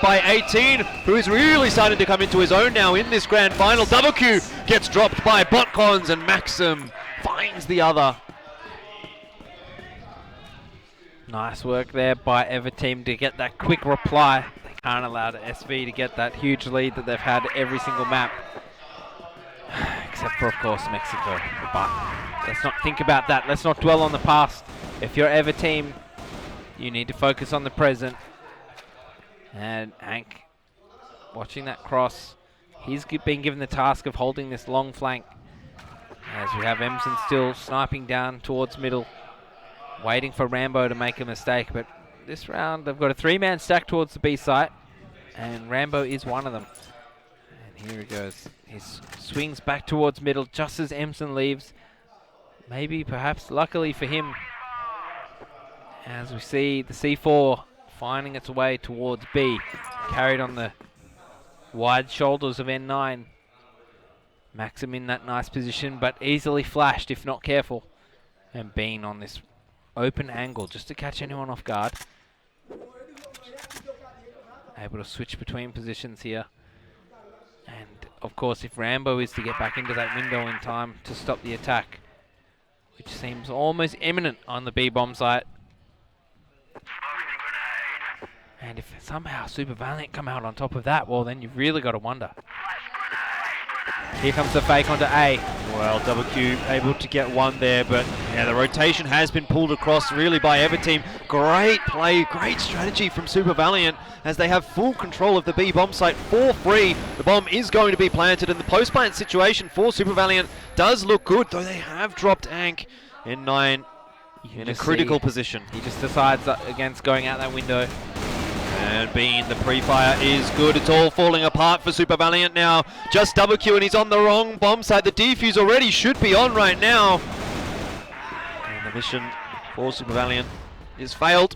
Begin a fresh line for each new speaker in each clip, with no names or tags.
by 18, who is really starting to come into his own now in this grand final. Double Q gets dropped by Botcons, and Maxim finds the other.
Nice work there by Everteam to get that quick reply. They can't allow the SV to get that huge lead that they've had every single map. Except for, of course, Mexico. But let's not think about that. Let's not dwell on the past. If you're Everteam, you need to focus on the present. And Hank, watching that cross, he's been given the task of holding this long flank. As we have Emson still sniping down towards middle, waiting for Rambo to make a mistake. But this round, they've got a 3-man stack towards the B site, and Rambo is one of them. And here he goes. He swings back towards middle just as Emson leaves. Maybe, perhaps, luckily for him, as we see the C4 finding its way towards B, carried on the wide shoulders of N9. Maxim in that nice position, but easily flashed if not careful. And Bean on this open angle just to catch anyone off guard. Able to switch between positions here. And of course, if Rambo is to get back into that window in time to stop the attack, which seems almost imminent on the B bomb site. And if somehow Super Valiant come out on top of that, well, then you've really got to wonder. Here comes the fake onto A.
Well, Double Q able to get one there, but yeah, the rotation has been pulled across really by Everteam. Great play, great strategy from Super Valiant as they have full control of the B bomb site for free. The bomb is going to be planted, and the post-plant situation for Super Valiant does look good, though they have dropped Ank in 9 in a critical position.
He just decides against going out that window.
And Bean, the pre-fire is good. It's all falling apart for Super Valiant now. Just Double Q, and he's on the wrong bomb site. The defuse already should be on right now. And the mission for Super Valiant is failed.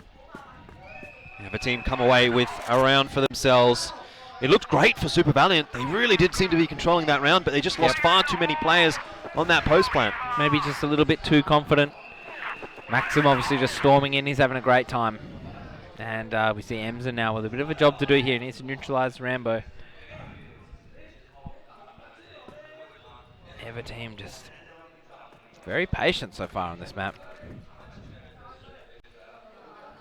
They have a team come away with a round for themselves. It looked great for Super Valiant. They really did seem to be controlling that round, but they just lost far too many players on that post plant.
Maybe just a little bit too confident. Maxim obviously just storming in. He's having a great time. And we see Emson now with a bit of a job to do here. He needs to neutralize Rambo. Everteam just very patient so far on this map.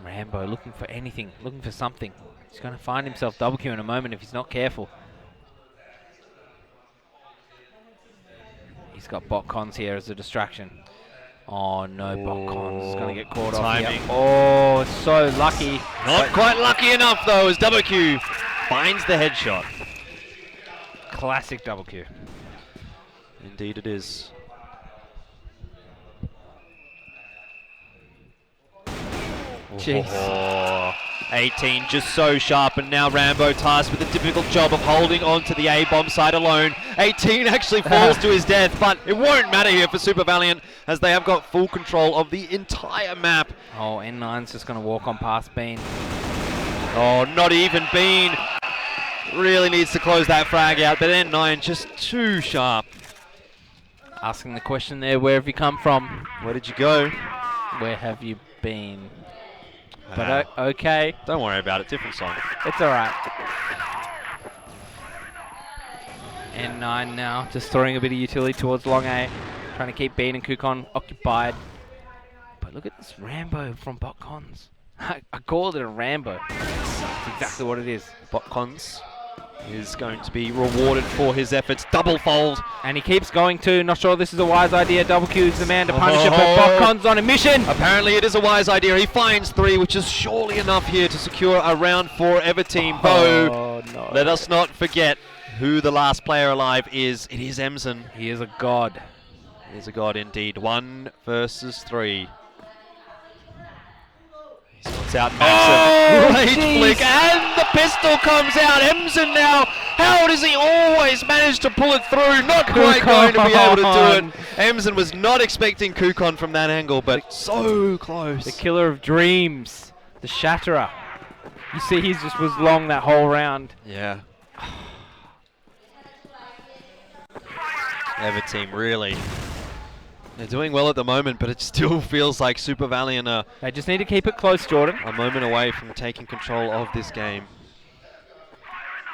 Rambo looking for anything, looking for something. He's going to find himself double Q in a moment if he's not careful. He's got Botcons here as a distraction. Oh no, Botcons is going to get caught off here. Oh, so lucky.
Not quite lucky enough though, as Double Q finds the headshot.
Classic Double Q.
Indeed it is.
Jeez.
Oh, 18 just so sharp, and now Rambo tasked with the difficult job of holding on to the A bomb site alone. 18 actually falls to his death, but it won't matter here for Super Valiant as they have got full control of the entire map.
Oh, N9's just going to walk on past Bean.
Oh, not even Bean. Really needs to close that frag out, but N9 just too sharp.
Asking the question there, where have you come from?
Where did you go?
Where have you been? But okay.
Don't worry about it, different song.
It's alright. N9 now, just throwing a bit of utility towards long A. Trying to keep Bean and Kukon occupied. But look at this Rambo from Botcons. I called it a Rambo. That's exactly what it is.
Botcons is going to be rewarded for his efforts. Double fold.
And he keeps going too. Not sure this is a wise idea. Double Q is the man to punish it, but Botcons on a mission.
Apparently it is a wise idea. He finds 3, which is surely enough here to secure a round for Everteam. Though,
no.
Let us not forget who the last player alive is. It is Emson.
He is a god.
He is a god indeed. 1 versus 3. He sorts out Maxim. Great flick, and the pistol comes out. Emson now. How does he always manage to pull it through? Not quite going to be able to do it. Emson was not expecting Kukon from that angle, but so close.
The killer of dreams. The shatterer. You see, he just was long that whole round.
Yeah. Everteam really. They're doing well at the moment, but it still feels like Super Valiant are
They just need to keep it close, Jordan.
a moment away from taking control of this game.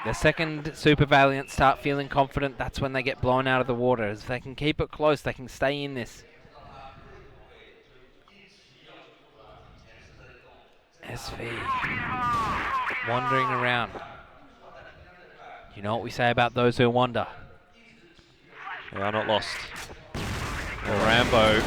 The second Super Valiant start feeling confident, that's when they get blown out of the water. If they can keep it close, they can stay in this. SV wandering around. You know what we say about those who wander.
They are not lost. Rambo,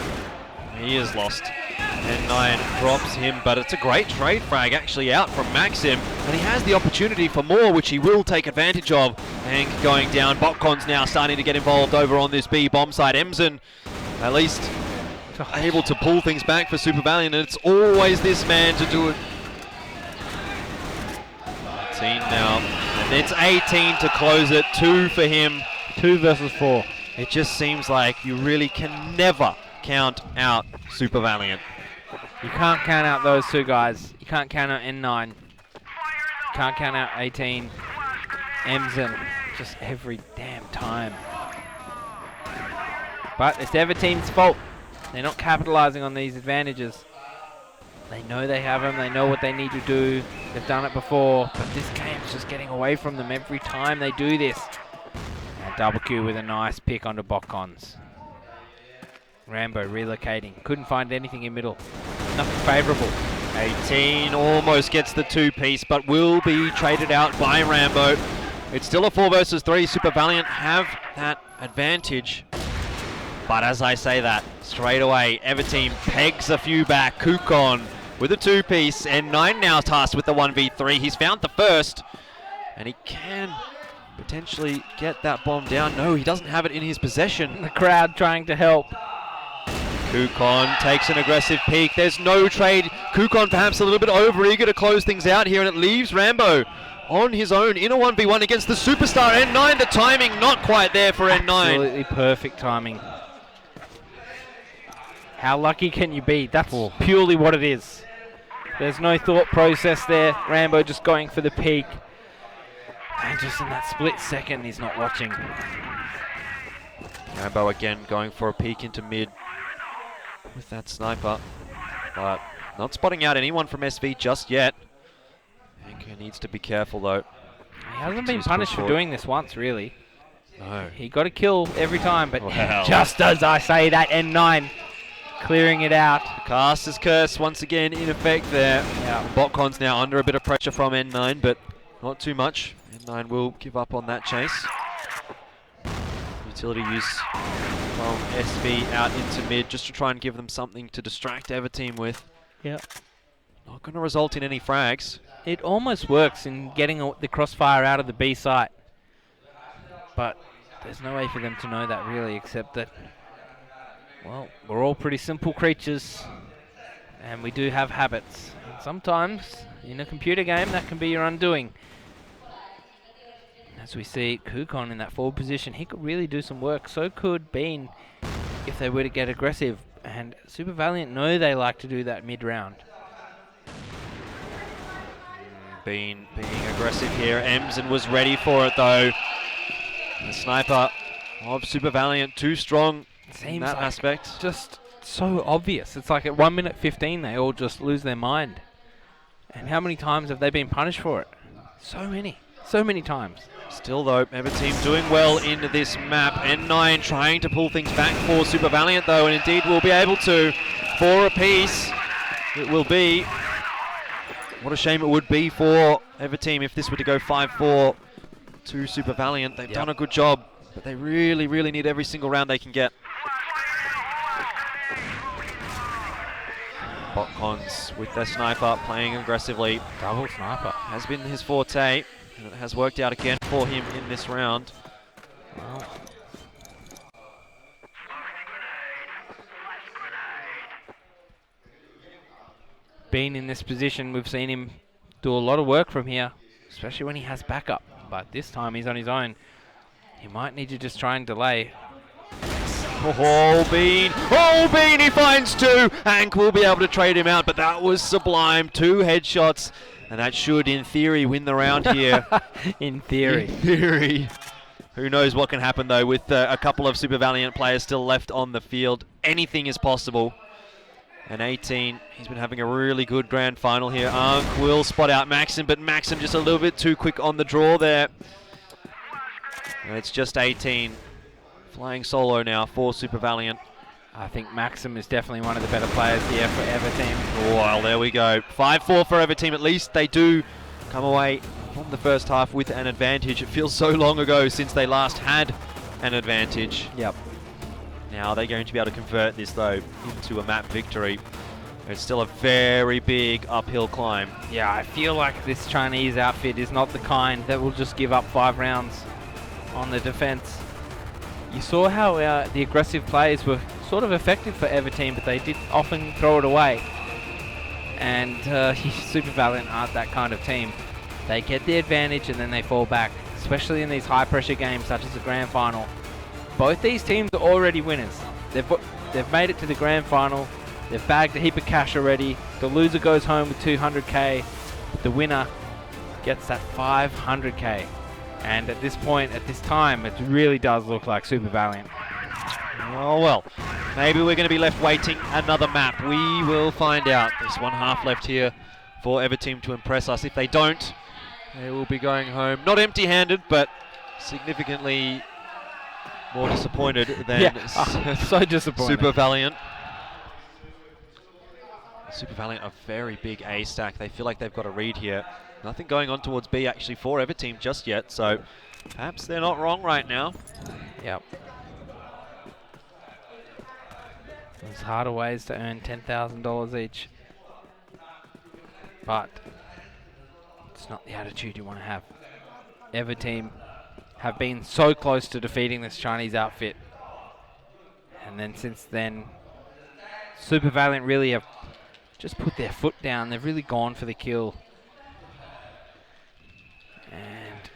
he is lost. N9 drops him, but it's a great trade frag actually out from Maxim, and he has the opportunity for more, which he will take advantage of. Hank going down. Botcon's now starting to get involved over on this B bomb side. Emsen at least able to pull things back for Super Valiant, and it's always this man to do it. 18 now, and it's 18 to close it. 2 for him.
2 versus 4.
It just seems like you really can never count out Super Valiant.
You can't count out those two guys. You can't count out N9. You can't count out 18. Emsen. Just every damn time. But it's the other team's fault. They're not capitalizing on these advantages. They know they have them. They know what they need to do. They've done it before. But this game's just getting away from them every time they do this. And double Q with a nice pick onto Botcons. Rambo relocating. Couldn't find anything in middle. Nothing favourable.
18 almost gets the 2-piece, but will be traded out by Rambo. It's still a 4 versus 3. Super Valiant have that advantage. But as I say that, straight away, Everteam pegs a few back. Kukon with a 2-piece, and N9 now tasked with the 1v3. He's found the first, and he can potentially get that bomb down. No, he doesn't have it in his possession.
The crowd trying to help.
Kukon takes an aggressive peek. There's no trade. Kukon perhaps a little bit over eager to close things out here, and it leaves Rambo on his own in a 1v1 against the superstar N9. The timing not quite there for N9.
Absolutely perfect timing. How lucky can you be? That's purely what it is. There's no thought process there. Rambo just going for the peak. And just in that split second, he's not watching.
Rambo again going for a peek into mid with that sniper, but not spotting out anyone from SV just yet. Anchor needs to be careful though.
He hasn't been punished for doing this once, really.
No.
He got a kill every time, but
Wow.
just as I say that, N9 clearing it out.
Caster's curse once again in effect there.
Yeah.
Botcon's now under a bit of pressure from N9, but not too much. N9 will give up on that chase. Utility use from SV out into mid just to try and give them something to distract Everteam with.
Yep.
Not going to result in any frags.
It almost works in getting the crossfire out of the B site. But there's no way for them to know that really, except that, well, we're all pretty simple creatures and we do have habits. And sometimes in a computer game that can be your undoing. As we see Kukon in that forward position, he could really do some work. So could Bean if they were to get aggressive. And Super Valiant know they like to do that mid-round.
Bean being aggressive here. Emsen was ready for it though. The sniper of Super Valiant too strong in that aspect.
Just so obvious. It's like at 1 minute 15 they all just lose their mind. And how many times have they been punished for it? So many. So many times.
Still though, Everteam doing well in this map. N9 trying to pull things back for Super Valiant though, and indeed will be able to. 4 apiece it will be. What a shame it would be for Everteam if this were to go 5-4 to Super Valiant. They've done a good job, but they really, really need every single round they can get. Botcons with their sniper playing aggressively.
Double sniper.
Has been his forte, and it has worked out again for him in this round.
Well. Being in this position, we've seen him do a lot of work from here, especially when he has backup. But this time he's on his own. He might need to just try and delay.
Oh, Bean! Oh, Bean! He finds 2! Hank will be able to trade him out, but that was sublime. 2 headshots, and that should, in theory, win the round here.
In theory.
In theory. Who knows what can happen, though, with a couple of Super Valiant players still left on the field. Anything is possible. And 18, he's been having a really good grand final here. Ankh will spot out Maxim, but Maxim just a little bit too quick on the draw there. And it's just 18. Flying solo now for Super Valiant.
I think Maxim is definitely one of the better players here for Everteam.
Well, there we go. 5-4 for Everteam. At least they do come away from the first half with an advantage. It feels so long ago since they last had an advantage.
Yep.
Now they're going to be able to convert this, though, into a map victory. It's still a very big uphill climb.
Yeah, I feel like this Chinese outfit is not the kind that will just give up 5 rounds on the defense. You saw how the aggressive plays were sort of effective for Everteam, but they did often throw it away. And Super Valiant aren't that kind of team. They get the advantage and then they fall back, especially in these high-pressure games such as the Grand Final. Both these teams are already winners. They've made it to the Grand Final. They've bagged a heap of cash already. The loser goes home with 200k. The winner gets that 500k. And at this point, at this time, it really does look like Super Valiant.
Oh well, maybe we're going to be left waiting another map. We will find out. There's 1 half left here for Everteam to impress us. If they don't, they will be going home. Not empty-handed, but significantly more disappointed than
so disappointed.
Super Valiant. Super Valiant a very big A stack. They feel like they've got a read here. Nothing going on towards B actually for Everteam just yet, so perhaps they're not wrong right now.
Yep. There's harder ways to earn $10,000 each, but it's not the attitude you want to have. Everteam have been so close to defeating this Chinese outfit, and then since then, Super Valiant really have just put their foot down. They've really gone for the kill. And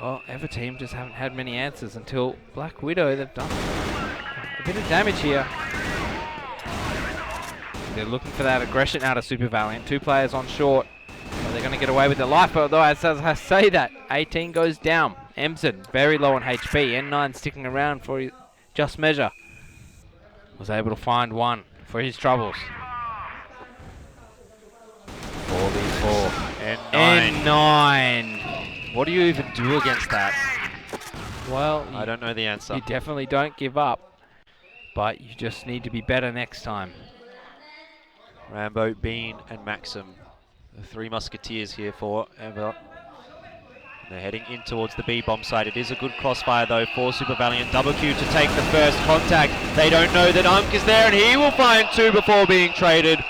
well, Everteam just haven't had many answers until Black Widow. They've done a bit of damage here. They're looking for that aggression out of Super Valiant. 2 players on short. Are they going to get away with their life? Although as I say that, 18 goes down. Emson very low on HP. N9 sticking around for just measure. Was able to find one for his troubles. 4v4. N9.
What do you even do against that?
Well,
I don't know the answer.
You definitely don't give up, but you just need to be better next time.
Rambo, Bean, and Maxim, the 3 musketeers here for Ever. They're heading in towards the B bomb site. It is a good crossfire though for Super Valiant. Double Q to take the first contact. They don't know that Unk is there, and he will find 2 before being traded.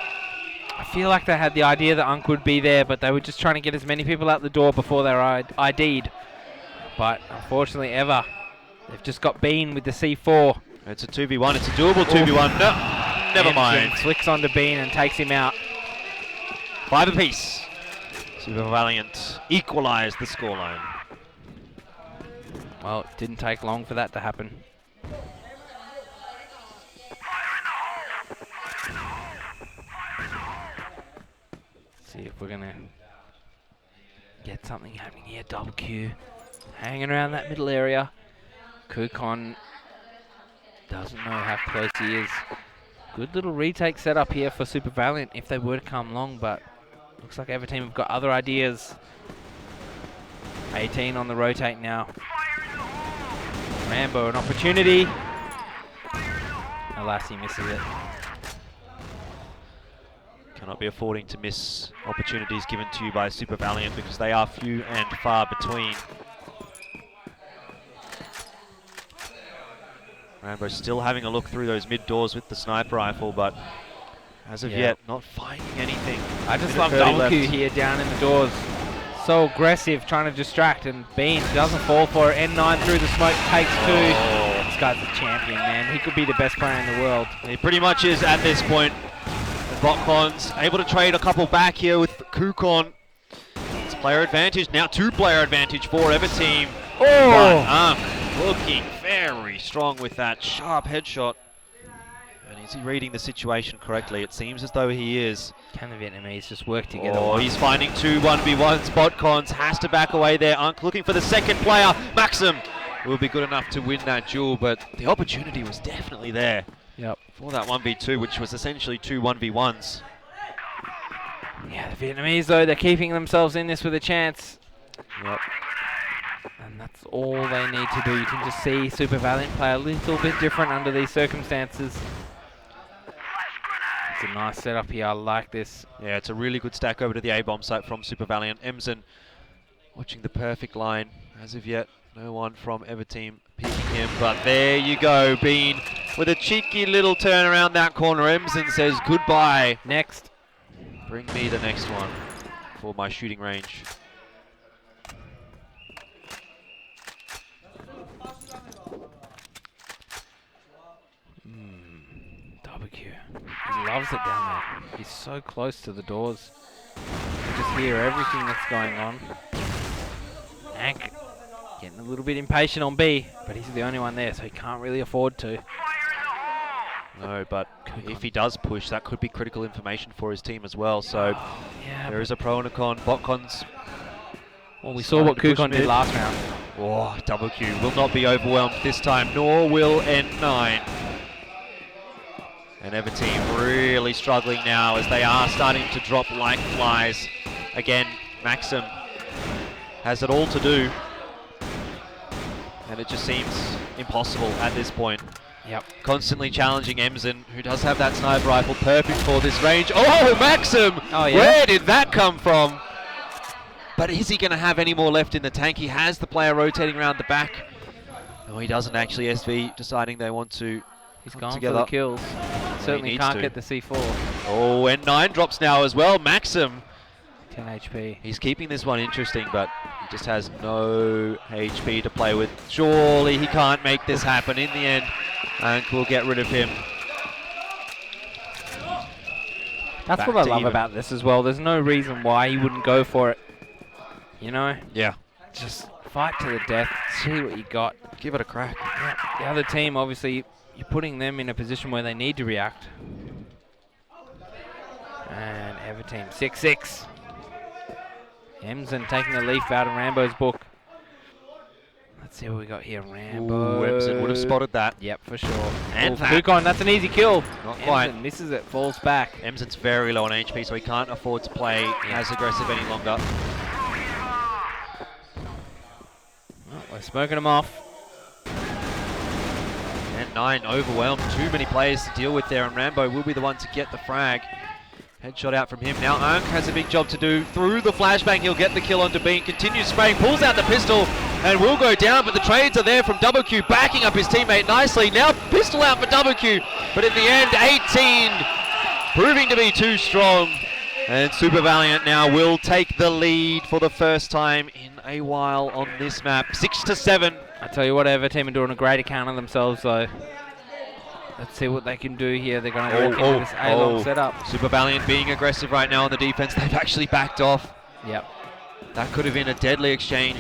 I feel like they had the idea that Unk would be there, but they were just trying to get as many people out the door before they were ID'd. But unfortunately, Ever, they've just got Bean with the C4.
It's a 2v1. It's a doable 2v1. No, never mind.
Flicks onto Bean and takes him out.
5 apiece. Super Valiant equalised the scoreline.
Well, it didn't take long for that to happen. See if we're gonna get something happening here. Double Q hanging around that middle area. Kukon doesn't know how close he is. Good little retake setup here for Super Valiant if they were to come long, but looks like Everteam have got other ideas. 18 on the rotate now. Rambo, an opportunity. Alas, he misses it.
Cannot be affording to miss opportunities given to you by Super Valiant because they are few and far between. Rambo still having a look through those mid doors with the sniper rifle, but as of yet, not finding anything.
I just love double Q here down in the doors. So aggressive, trying to distract, and Bean doesn't fall for it. N9 through the smoke, takes 2. This guy's a champion, man. He could be the best player in the world.
He pretty much is at this point. Botcon's able to trade a couple back here with Kukon. It's player advantage, now 2-player advantage for Everteam. But looking very strong with that sharp headshot. And is he reading the situation correctly? It seems as though he is.
Can the Vietnamese just work together?
Oh, he's finding 2 1v1s. Botcons has to back away there. Unk looking for the second player. Maxim will be good enough to win that duel, but the opportunity was definitely there.
Yep.
For that 1v2, which was essentially two 1v1s.
Yeah, the Vietnamese, though, they're keeping themselves in this with a chance.
Yep.
And that's all they need to do. You can just see Super Valiant play a little bit different under these circumstances. It's a nice setup here. I like this.
Yeah, it's a really good stack over to the A-bomb site from Super Valiant. Emsen watching the perfect line. As of yet, no one from Everteam peeking him. But there you go, Bean with a cheeky little turn around that corner. Emsen says goodbye.
Next.
Bring me the next one for my shooting range.
WQ. He loves it down there. He's so close to the doors. You can just hear everything that's going on. Hank getting a little bit impatient on B, but he's the only one there, so he can't really afford to.
No, but if he does push, that could be critical information for his team as well. So
Yeah,
there is a pro and a con. Botcon's.
well, we saw what Kukon did last round.
Oh, WQ will not be overwhelmed this time, nor will N9. And Everteam really struggling now as they are starting to drop like flies. Again, Maxim has it all to do. And it just seems impossible at this point.
Yep.
Constantly challenging Emsen, who does have that sniper rifle, perfect for this range. Oh, Maxim!
Oh, yeah?
Where did that come from? But is he going to have any more left in the tank? He has the player rotating around the back. No, he doesn't actually. SV deciding they want to.
He's gone
together.
for the kills. Certainly
needs
can't
to.
get the C4.
Oh, N9 drops now as well. Maxim.
10 HP.
He's keeping this one interesting, but he just has no HP to play with. Surely he can't make this happen in the end. And we'll get rid of him.
That's
Back
what I
to
love
even.
about this as well. There's no reason why he wouldn't go for it. You know?
Yeah.
Just fight to the death. See what you got.
Give it a crack.
Yeah. The other team, obviously, you're putting them in a position where they need to react. And Everteam 6-6. Emsen taking a leaf out of Rambo's book. Let's see what we got here. Rambo.
Ooh, Emsen would have spotted that.
Yep, for sure.
And
Oh,
that.
Kukon, that's an easy kill.
Not quite.
Emsen misses it, falls back.
Emsen's very low on HP, so he can't afford to play as aggressive any longer.
Well, we're smoking him off.
And 9 overwhelmed. Too many players to deal with there, and Rambo will be the one to get the frag. Headshot out from him. Now Unk has a big job to do. Through the flashbang, he'll get the kill onto Bean. Continues spraying, pulls out the pistol, and will go down, but the trades are there from WQ, backing up his teammate nicely. Now pistol out for WQ, but in the end, 18, proving to be too strong. And Super Valiant now will take the lead for the first time in a while on this map. 6-7.
I tell you what, Everteam are doing a great account of themselves, though. Let's see what they can do here. They're going to walk into this A-long setup.
Super Valiant being aggressive right now on the defense. They've actually backed off.
Yep.
That could have been a deadly exchange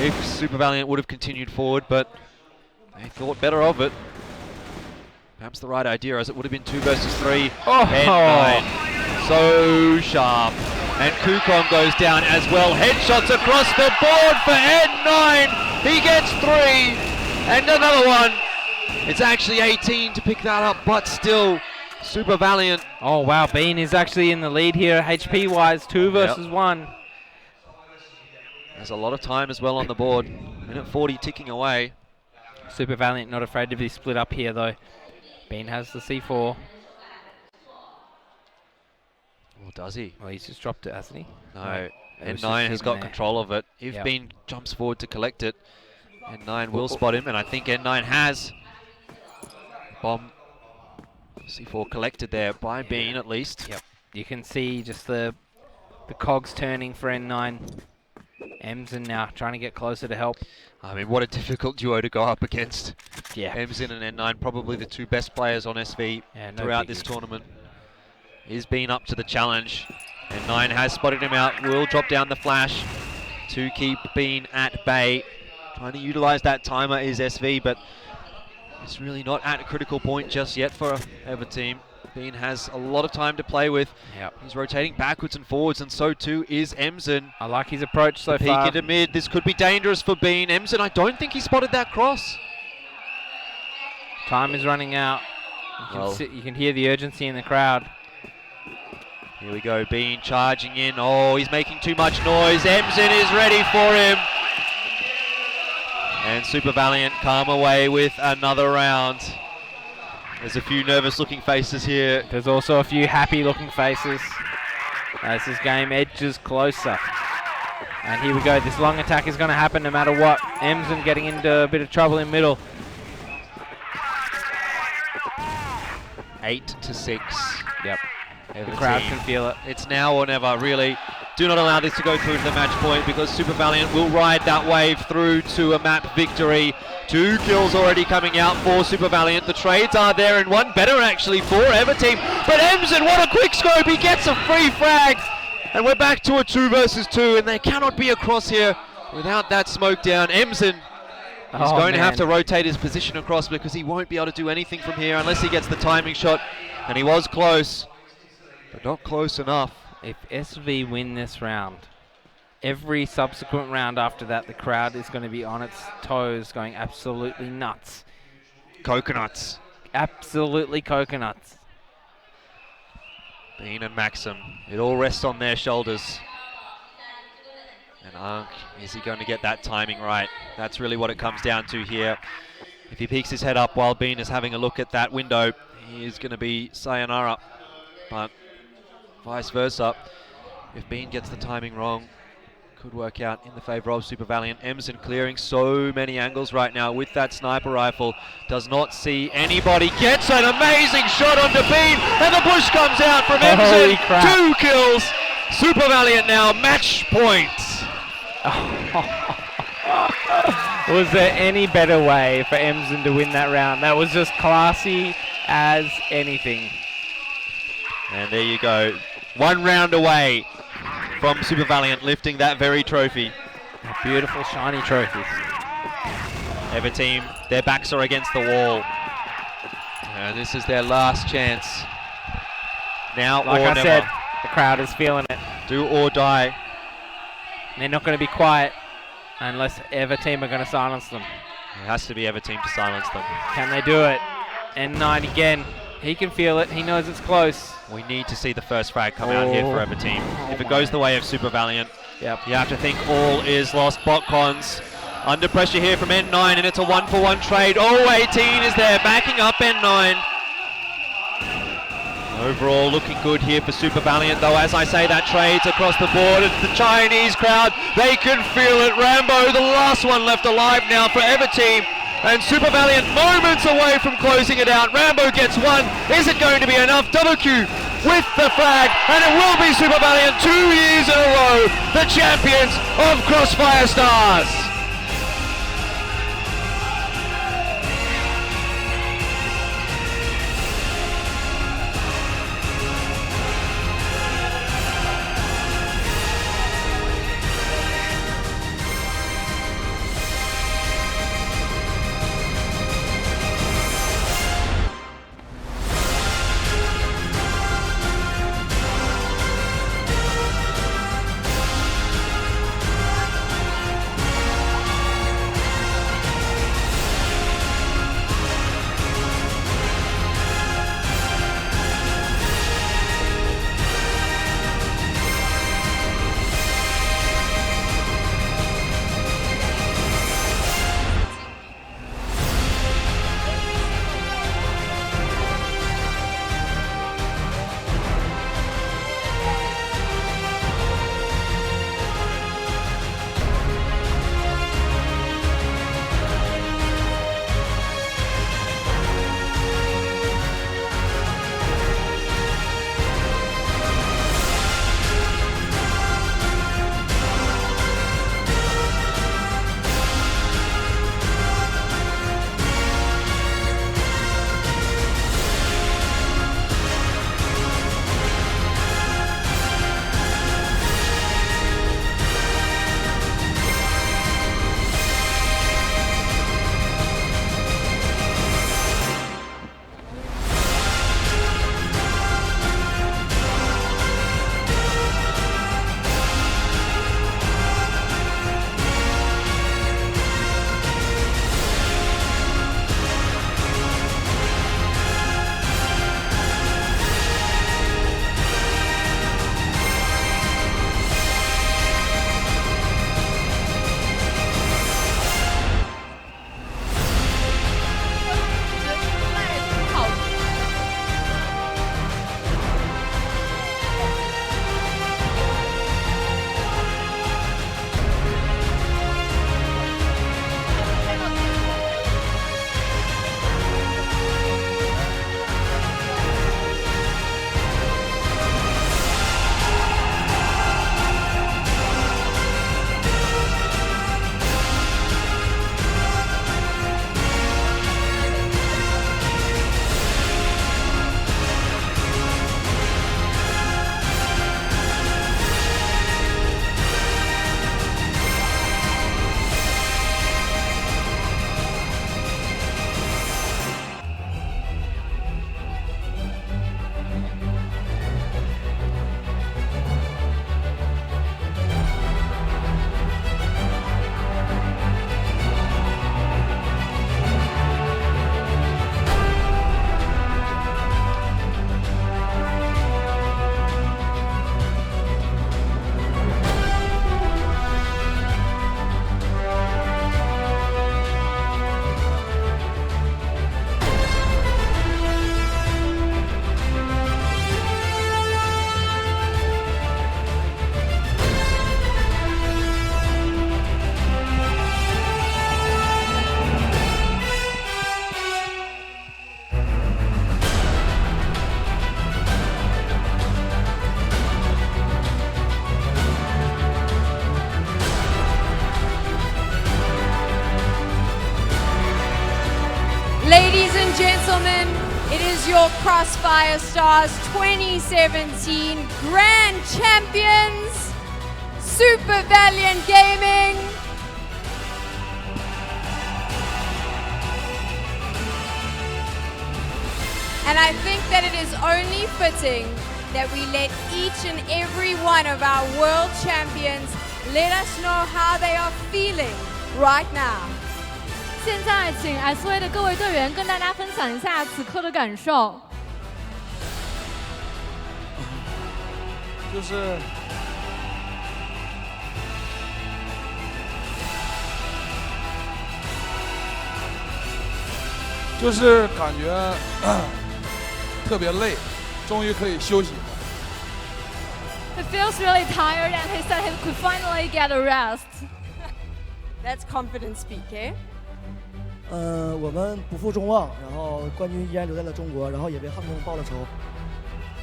if Super Valiant would have continued forward, but they thought better of it. Perhaps the right idea, as it would have been 2 versus 3.
Oh.
N9, so sharp. And Kukon goes down as well. Headshots across the board for N9. He gets 3, and another one. It's actually 18 to pick that up, but still, Super Valiant.
Oh, wow. Bean is actually in the lead here, HP-wise, 2 versus 1.
There's a lot of time as well on the board. Minute 40 ticking away.
Super Valiant not afraid to be split up here, though. Bean has the C4.
Or does he?
Well, he's just dropped it, hasn't he?
No.
It was
N9
just
has
sitting
got
there.
control of it. If
Yep.
Bean jumps forward to collect it, N9 will spot him, and I think N9 has. Bomb. C4 collected there by Bean, at least.
Yep. You can see just the cogs turning for N9. Emsen now trying to get closer to help.
I mean, what a difficult duo to go up against.
Yeah.
Emsen and N9, probably the 2 best players on SV
Yeah, no
throughout this
biggie.
tournament. He's been up to the challenge. N9 has spotted him out, will drop down the flash to keep Bean at bay. Trying to utilize that timer is SV, but it's really not at a critical point just yet for Everteam. Bean has a lot of time to play with.
Yep.
He's rotating backwards and forwards, and so too is Emsen.
I like his approach so
Peek
far.
into mid, this could be dangerous for Bean. Emsen, I don't think he spotted that cross.
Time is running out. You can hear the urgency in the crowd.
Here we go, Bean charging in. Oh, he's making too much noise. Emson is ready for him. And Super Valiant come away with another round. There's a few nervous looking faces here.
There's also a few happy looking faces as this game edges closer. And here we go, this long attack is going to happen no matter what. Emson getting into a bit of trouble in middle.
8-6.
Yep. The crowd can feel it.
It's now or never, really. Do not allow this to go through to the match point because Super Valiant will ride that wave through to a map victory. 2 kills already coming out for Super Valiant. The trades are there and one better actually for Everteam. But Emson, what a quick scope. He gets a free frag. And we're back to a 2 versus 2 and they cannot be across here without that smoke down. Emson is going to have to rotate his position across because he won't be able to do anything from here unless he gets the timing shot. And he was close, but not close enough.
If SV win this round, every subsequent round after that, the crowd is going to be on its toes, going absolutely nuts.
Coconuts.
Absolutely coconuts.
Bean and Maxim, it all rests on their shoulders. And Ankh, is he going to get that timing right? That's really what it comes down to here. If he peeks his head up while Bean is having a look at that window, he is going to be sayonara. But vice versa, if Bean gets the timing wrong, could work out in the favour of Super Valiant. Emson clearing so many angles right now with that sniper rifle. Does not see anybody. Gets an amazing shot onto Bean, and the push comes out from Emson. 2 kills. Super Valiant now match point.
Was there any better way for Emson to win that round? That was just classy as anything.
And there you go. 1 round away from Super Valiant lifting that very trophy.
A beautiful shiny trophy.
Everteam, their backs are against the wall. And this is their last chance. Now
like
or
I
never.
said, the crowd is feeling it.
Do or die.
They're not going to be quiet unless Everteam are going to silence them.
It has to be Everteam to silence them.
Can they do it? N9 again. He can feel it. He knows it's close.
We need to see the first frag come out here for Everteam. If it goes the way of Super Valiant, you have to think all is lost. Botcons under pressure here from N9, and it's a 1-for-1 trade. Oh, 18 is there, backing up N9. Overall, looking good here for Super Valiant, though. As I say, that trades across the board. It's the Chinese crowd. They can feel it. Rambo, the last one left alive now for Everteam. And Super Valiant moments away from closing it out. Rambo gets 1. Is it going to be enough? WQ with the flag, and it will be Super Valiant 2 years in a row, the champions of Crossfire Stars.
Ladies and gentlemen, it is your Crossfire Stars 2017 Grand Champions, Super Valiant Gaming. And I think that it is only fitting that we let each and every one of our world champions let us know how they are feeling right now.
现在，请 SOA 的各位队员跟大家分享一下此刻的感受。
就是感觉特别累，终于可以休息。
He feels really tired and he said he could finally get a rest.
That's confident speak, eh?
我们不负众望，然后冠军依然留在了中国，然后也为汉宫报了仇。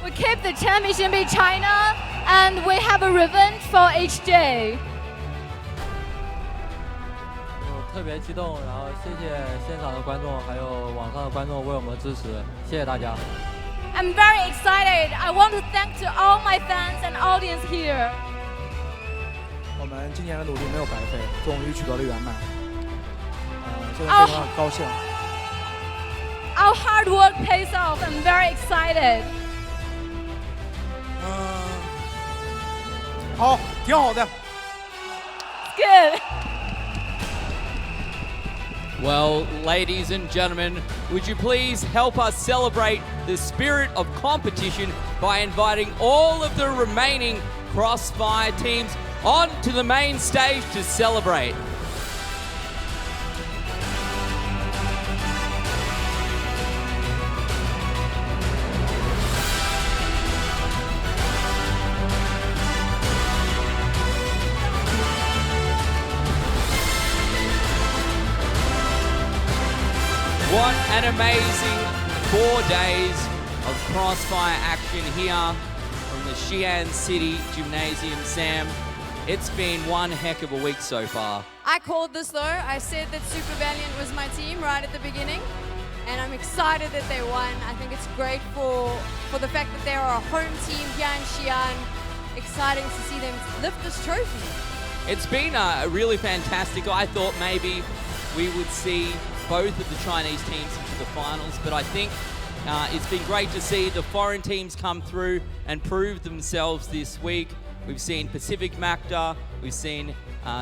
We keep the championship in China and we have a revenge for HJ.
特别激动，然后谢谢现场的观众，还有网上的观众为我们的支持，谢谢大家。
I'm very excited. I want to thank to all my fans and audience here.
我们今年的努力没有白费，终于取得了圆满。现在非常高兴。
Our hard work pays off. I'm very excited.
好，挺好的。
Good.
Well, ladies and gentlemen, would you please help us celebrate the spirit of competition by inviting all of the remaining Crossfire teams onto the main stage to celebrate. What an amazing 4 days of Crossfire action here from the Xi'an City Gymnasium, Sam. It's been one heck of a week so far.
I called this though. I said that Super Valiant was my team right at the beginning, and I'm excited that they won. I think it's great for the fact that they are a home team here in Xi'an. Exciting to see them lift this trophy.
It's been really fantastic. I thought maybe we would see both of the Chinese teams into the finals, but I think it's been great to see the foreign teams come through and prove themselves this week. We've seen Pacific Macta, we've seen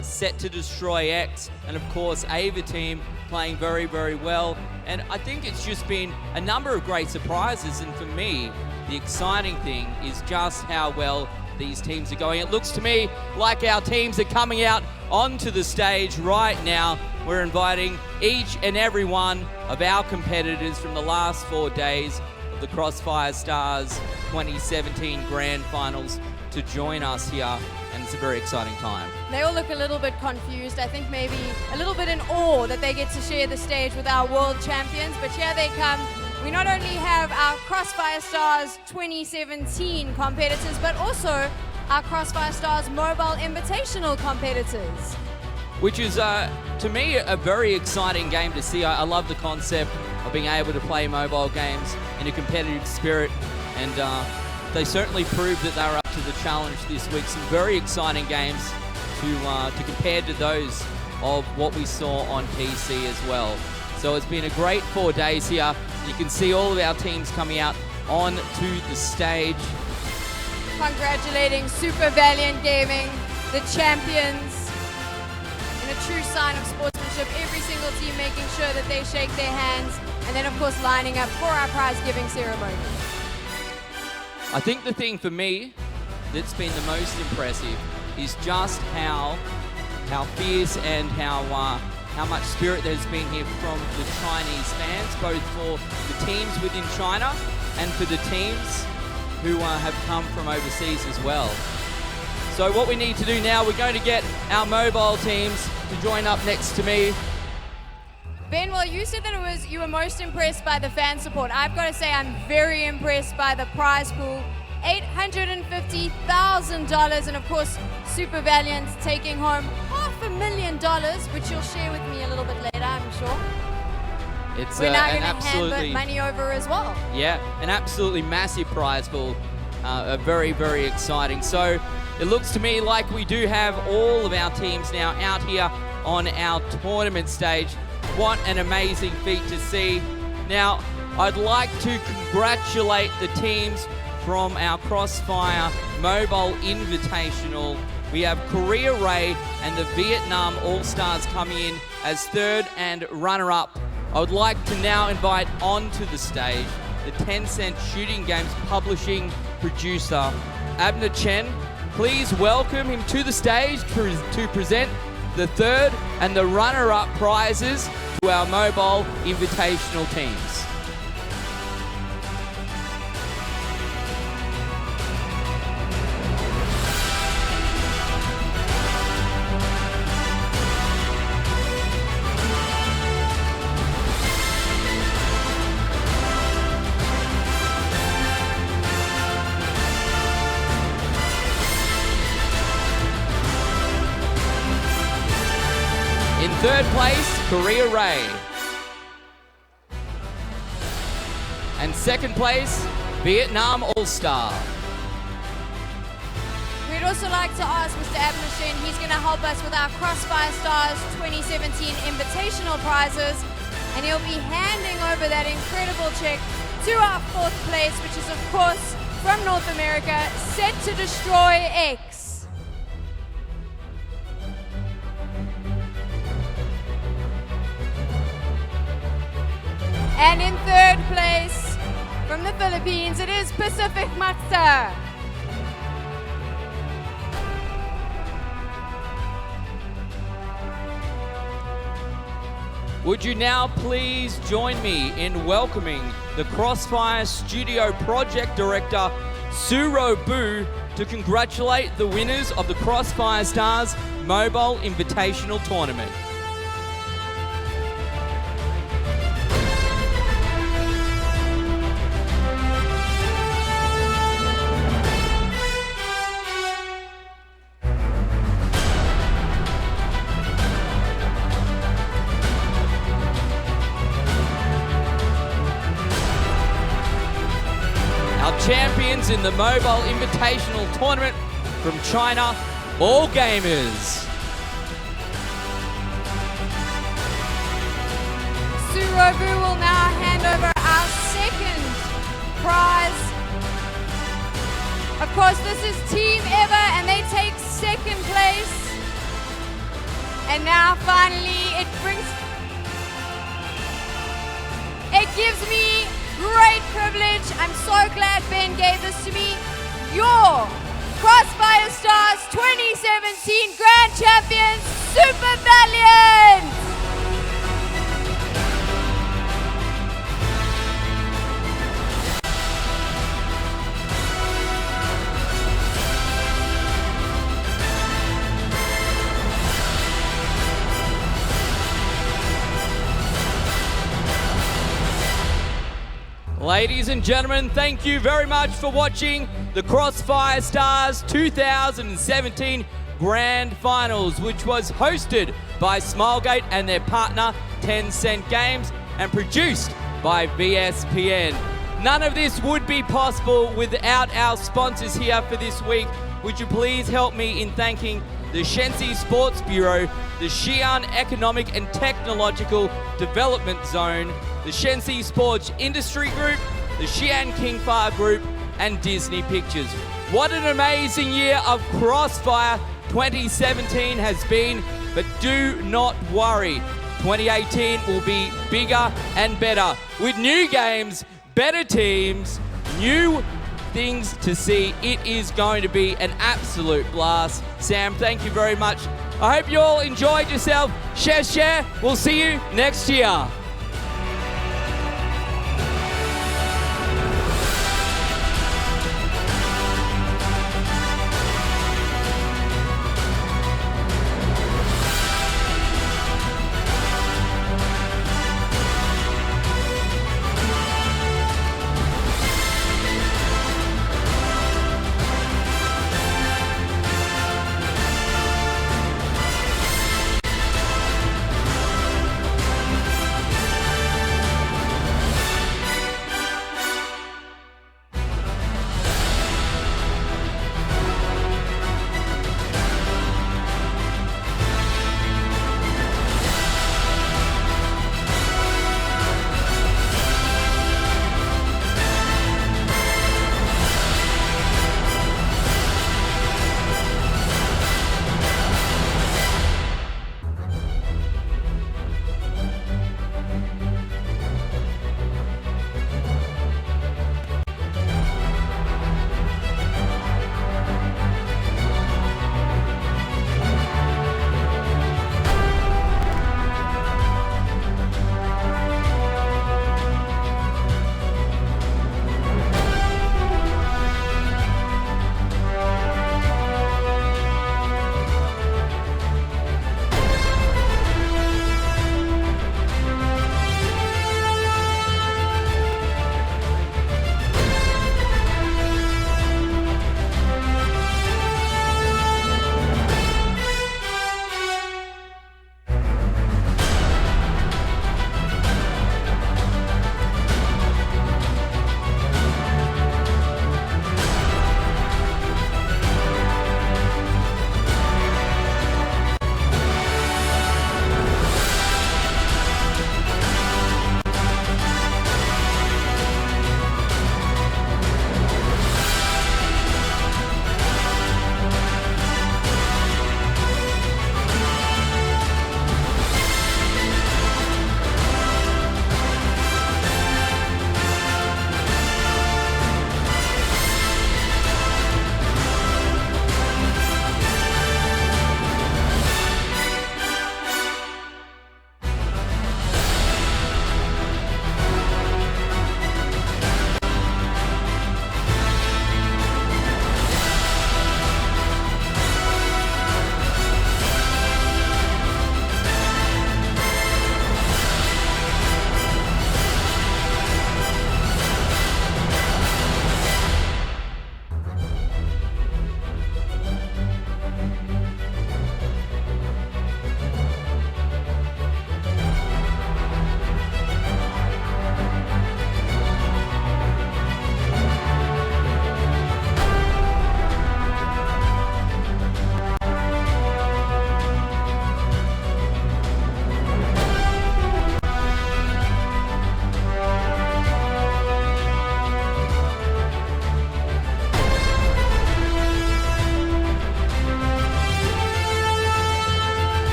Set to Destroy X, and of course Ava team playing very, very well. And I think it's just been a number of great surprises, and for me, the exciting thing is just how well these teams are going. It looks to me like our teams are coming out onto the stage right now. We're inviting each and every one of our competitors from the last 4 days of the Crossfire Stars 2017 Grand Finals to join us here, and it's a very exciting time.
They all look a little bit confused. I think maybe a little bit in awe that they get to share the stage with our world champions, but here they come. We not only have our Crossfire Stars 2017 competitors, but also our Crossfire Stars Mobile Invitational competitors.
Which is, to me, a very exciting game to see. I love the concept of being able to play mobile games in a competitive spirit, and they certainly proved that they were up to the challenge this week. Some very exciting games to compare to those of what we saw on PC as well. So it's been a great 4 days here. You can see all of our teams coming out onto the stage.
Congratulating Super Valiant Gaming, the champions. In a true sign of sportsmanship, every single team making sure that they shake their hands, and then of course lining up for our prize giving ceremony.
I think the thing for me that's been the most impressive is just how fierce and how much spirit there's been here from the Chinese fans, both for the teams within China and for the teams who have come from overseas as well. So what we need to do now, we're going to get our mobile teams to join up next to me.
Ben, well, you said that you were most impressed by the fan support. I've got to say I'm very impressed by the prize pool. $850,000, and of course Super Valiant taking home $500,000, which you'll share with me a little bit later, I'm sure.
It's
We're now
an
going to hand
absolutely
the money over as well.
Yeah, an absolutely massive prize pool. Very, very exciting. So it looks to me like we do have all of our teams now out here on our tournament stage. What an amazing feat to see. Now, I'd like to congratulate the teams from our Crossfire Mobile Invitational. We have Korea Ray and the Vietnam All-Stars coming in as third and runner-up. I would like to now invite onto the stage the Tencent Shooting Games publishing producer, Abner Chen. Please welcome him to the stage to present the third and the runner-up prizes to our Mobile Invitational teams. In third place, Korea Ray. And second place, Vietnam All-Star.
We'd also like to ask Mr. Abnishin, he's going to help us with our Crossfire Stars 2017 Invitational prizes, and he'll be handing over that incredible check to our fourth place, which is of course from North America, Set to Destroy X. And in third place, from the Philippines, it is Pacific Matza.
Would you now please join me in welcoming the Crossfire Studio Project Director, Suro Bu, to congratulate the winners of the Crossfire Stars Mobile Invitational Tournament. Our champions in the Mobile Invitational Tournament from China, All Gamers.
Surobu will now hand over our second prize. Of course, this is Team Ever, and they take second place. And now finally, it gives me great privilege. I'm so glad Ben gave this to me. Your Crossfire Stars 2017 Grand Champions, Super Valiant!
Ladies and gentlemen, thank you very much for watching the Crossfire Stars 2017 Grand Finals, which was hosted by Smilegate and their partner Tencent Games and produced by VSPN. None of this would be possible without our sponsors here for this week. Would you please help me in thanking the Shenxi Sports Bureau, the Xi'an Economic and Technological Development Zone, the Shenxi Sports Industry Group, the Xi'an Kingfire Group, and Disney Pictures. What an amazing year of Crossfire 2017 has been, but do not worry. 2018 will be bigger and better with new games, better teams, new things to see. It is going to be an absolute blast. Sam, thank you very much. I hope you all enjoyed yourself. Share. We'll see you next year.